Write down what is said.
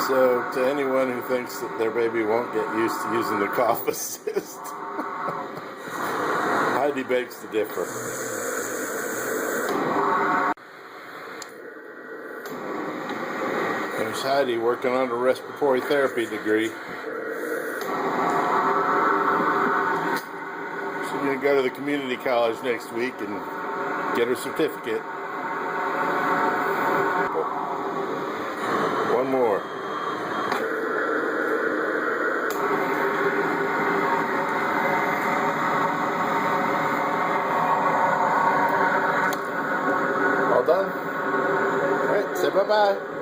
So, to anyone who thinks that their baby won't get used to using the cough assist, Heidi begs to differ. There's Heidi working on a respiratory therapy degree. She's going to go to the community college next week and get her certificate. One more. All done? All right, say bye-bye.